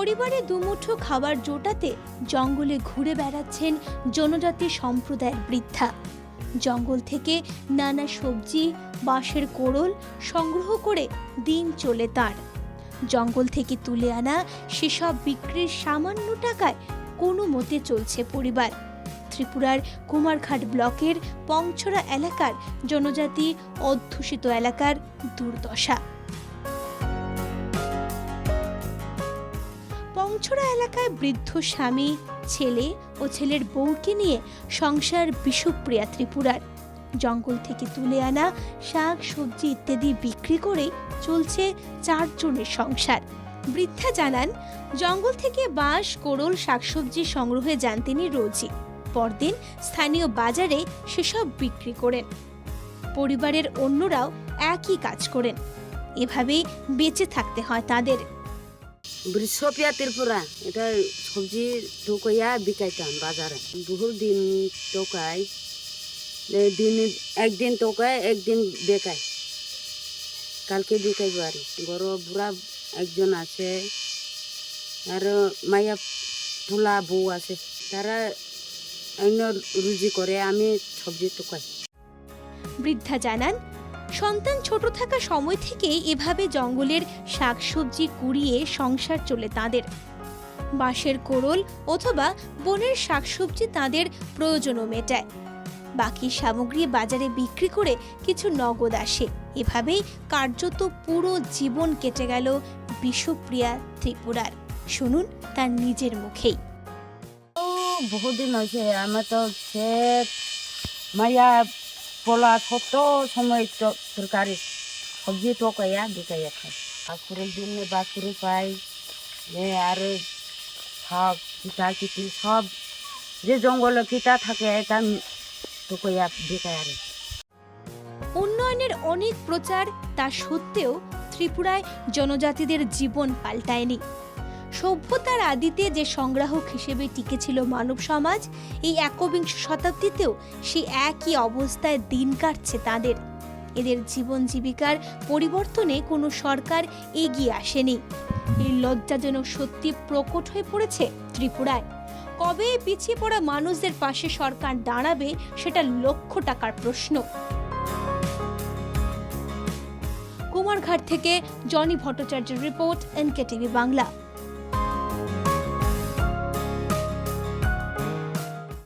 পরিবারে দুমুঠো খাবার জোটাতে জঙ্গলে ঘুরে বেড়াচ্ছেন জনজাতি সম্প্রদায়ের বৃদ্ধা। জঙ্গল থেকে নানা সবজি, বাঁশের কোড়ল সংগ্রহ করে দিন চলে তার। জঙ্গল থেকে তুলে আনা সেসব বিক্রির সামান্য টাকায় কোনো মতে চলছে পরিবার। ত্রিপুরার কুমারঘাট ব্লকের পংছড়া এলাকার জনজাতি অধ্যুষিত এলাকার দুর্দশা। পংছড়া এলাকায় বৃদ্ধ স্বামী, ছেলে ও ছেলের বউকে নিয়ে সংসার বিষুপ্রিয়া ত্রিপুরার। জঙ্গল থেকে তুলে আনা শাক, সবজি ইত্যাদি বিক্রি করে চলছে 4 জনের সংসার। বৃদ্ধা জানান, জঙ্গল থেকে বাঁশ, কোড়ল, শাকসবজি সংগ্রহে যান তিনি রোজই। পরদিন স্থানীয় বাজারে সেসব বিক্রি করেন। পরিবারের অন্যরাও একই কাজ করেন। এভাবেই বেঁচে থাকতে হয় তাদের। বৃষপিয়া ত্রিপুরা এটা সবজি ঢুকাইয়া বিকাইতাম বাজারে। বহু দিন টোকাই, একদিন টোকায়, একদিন বেকায়। কালকে বিকাইব আর বড় বুড়া একজন আছে, আর মাইয়া তুলা বউ আছে, তারা অন্য রুজি করে, আমি সবজি টোকাই। বৃদ্ধা জানান, সন্তান ছোট থাকা সময় থেকেই এভাবে জঙ্গলের শাকসবজি কুড়িয়ে সংসার চলে তাদের। বাঁশের কোড়ল অথবা বনের শাকসবজি তাদের প্রয়োজনও মেটায়। বাকি সামগ্রী বাজারে বিক্রি করে কিছু নগদ আসে। এভাবেই কার্যত পুরো জীবন কেটে গেল বিষুপ্রিয়া ত্রিপুরার। শুনুন তার নিজের মুখেই। বহুদিন হয়েছে, আমার তো মাইয়া পোলা কত সময় তরকারি সবজি টোকাইয়া বিকাইয়া খাই। বাছুরের জন্য বাছুরি পাই, আর সব কিটা কিটি সব যে জঙ্গলে কিটা থাকে এটা টোকাইয়া বিকাই। আর উন্নয়নের অনেক প্রচার তা সত্ত্বেও ত্রিপুরায় জনজাতিদের জীবন পাল্টায়নি। সভ্যতার আদিতে যে সংগ্রাহক হিসেবে টিকেছিল মানব সমাজ, এই একবিংশ শতাব্দীতেও সেই একই অবস্থায় দিন কাটছে তাদের। এদের জীবন জীবিকার পরিবর্তনে কোনো সরকার এগিয়ে আসেনি। এই লজ্জাজনক সত্যি প্রকট হয়ে পড়েছে ত্রিপুরায়। কবে পিছিয়ে পড়া মানুষদের পাশে সরকার দাঁড়াবে, সেটা লক্ষ টাকার প্রশ্ন। কুমারঘাট থেকে জনি ভট্টাচার্যের রিপোর্ট, NK TV বাংলা।